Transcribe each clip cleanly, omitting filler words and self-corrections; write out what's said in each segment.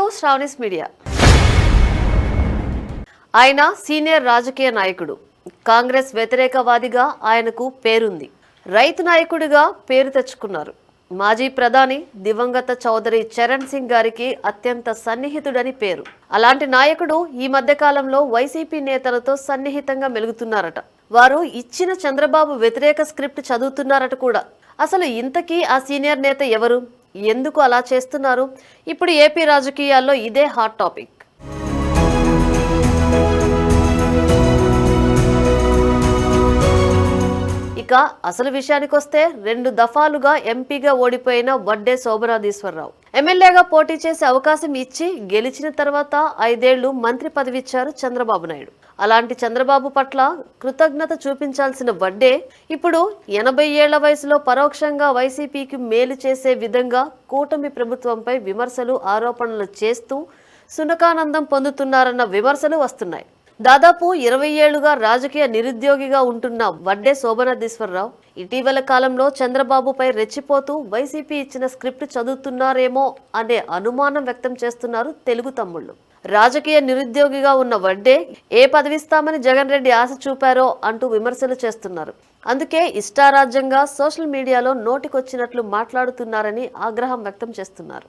Welcome to Sravani's media. ఆయన senior రాజకీయ నాయకుడు. కాంగ్రెస్ వ్యతిరేకవాదిగా ఆయనకు పేరుంది. రైతు నాయకుడిగా పేరు తెచ్చుకున్నారు. మాజీ ప్రధాని దివంగత చౌదరి చరణ్ సింగ్ గారికి అత్యంత సన్నిహితుడని పేరు. అలాంటి నాయకుడు ఈ మధ్య కాలంలో వైసీపీ నేతలతో సన్నిహితంగా మెలుగుతున్నారట. వారు ఇచ్చిన చంద్రబాబు వ్యతిరేక స్క్రిప్ట్ చదువుతున్నారట కూడా. అసలు ఇంతకీ ఆ సీనియర్ నేత ఎవరు, ఎందుకు అలా చేస్తున్నారు? ఇప్పుడు ఏపీ రాజకీయాల్లో ఇదే హాట్ టాపిక్. ఇక అసలు విషయానికి వస్తే 2 దఫాలుగా ఎంపీగా ఓడిపోయిన వడ్డే శోభనాధీశ్వరరావు ఎమ్మెల్యేగా పోటీ చేసే అవకాశం ఇచ్చి గెలిచిన తర్వాత 5 ఏళ్లు మంత్రి పదవి ఇచ్చారు చంద్రబాబు నాయుడు. అలాంటి చంద్రబాబు పట్ల కృతజ్ఞత చూపించాల్సిన వడ్డే ఇప్పుడు 80 ఏళ్ల వయసులో పరోక్షంగా వైసీపీకి మేలు చేసే విధంగా కూటమి ప్రభుత్వంపై విమర్శలు ఆరోపణలు చేస్తూ సునకానందం పొందుతున్నారన్న విమర్శలు వస్తున్నాయి. దాదాపు 20 ఏళ్లుగా రాజకీయ నిరుద్యోగిగా ఉంటున్న వడ్డే శోభనాధీశ్వరరావు ఇటీవల కాలంలో చంద్రబాబుపై రెచ్చిపోతూ వైసీపీ ఇచ్చిన స్క్రిప్ట్ చదువుతున్నారేమో అనే అనుమానం వ్యక్తం చేస్తున్నారు తెలుగు తమ్ముళ్లు. రాజకీయ నిరుద్యోగిగా ఉన్న వడ్డే ఏ పదవిస్తామని జగన్ రెడ్డి ఆశ చూపారో అంటూ విమర్శలు చేస్తున్నారు. అందుకే ఇష్టారాజ్యంగా సోషల్ మీడియాలో నోటికొచ్చినట్లు మాట్లాడుతున్నారని ఆగ్రహం వ్యక్తం చేస్తున్నారు.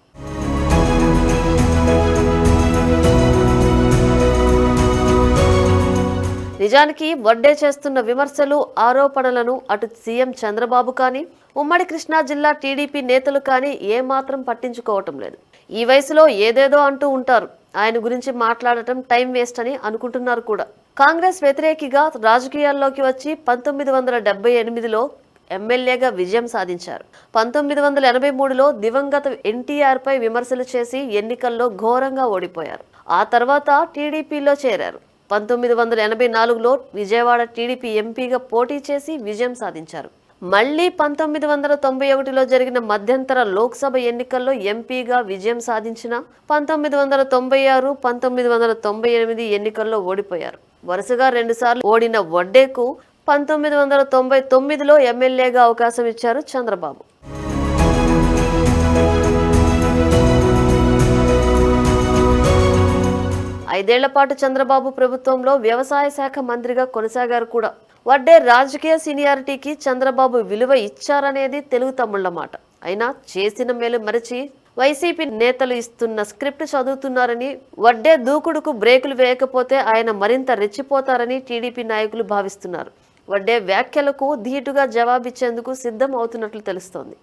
నిజానికి వడ్డే చేస్తున్న విమర్శలు ఆరోపణలను అటు సీఎం చంద్రబాబు కానీ ఉమ్మడి కృష్ణా జిల్లా టీడీపీ నేతలు కానీ ఏమాత్రం పట్టించుకోవటం లేదు. ఈ వయసులో ఏదేదో అంటూ ఉంటారు. ఆయన గురించి మాట్లాడటం టైం వేస్ట్ అని అనుకుంటున్నారు కూడా. కాంగ్రెస్ వ్యతిరేకిగా రాజకీయాల్లోకి వచ్చి 1978లో ఎమ్మెల్యేగా విజయం సాధించారు. 1983లో దివంగత ఎన్టీఆర్ పై విమర్శలు చేసి ఎన్నికల్లో ఘోరంగా ఓడిపోయారు. ఆ తర్వాత టీడీపీలో చేరారు. 1984లో విజయవాడ టీడీపీ ఎంపీగా పోటీ చేసి విజయం సాధించారు. మళ్లీ 1991లో జరిగిన మధ్యంతర లోక్సభ ఎన్నికల్లో ఎంపీగా విజయం సాధించిన 1996, 1998 ఎన్నికల్లో ఓడిపోయారు. వరుసగా 2 సార్లు ఓడిన వడ్డేకు 1999లో ఎమ్మెల్యేగా అవకాశం ఇచ్చారు చంద్రబాబు. ఐదేళ్ల పాటు చంద్రబాబు ప్రభుత్వంలో వ్యవసాయ శాఖ మంత్రిగా కొనసాగారు కూడా. వడ్డే రాజకీయ సీనియారిటీకి చంద్రబాబు విలువ ఇచ్చారనేది తెలుగు తమ్ముళ్ల మాట. అయినా చేసిన మేలు మరిచి వైసీపీ నేతలు ఇస్తున్న స్క్రిప్ట్ చదువుతున్నారని, వడ్డే దూకుడుకు బ్రేకులు వేయకపోతే ఆయన మరింత రెచ్చిపోతారని టీడీపీ నాయకులు భావిస్తున్నారు. వడ్డే వ్యాఖ్యలకు ధీటుగా జవాబిచ్చేందుకు సిద్ధం అవుతున్నట్లు తెలుస్తోంది.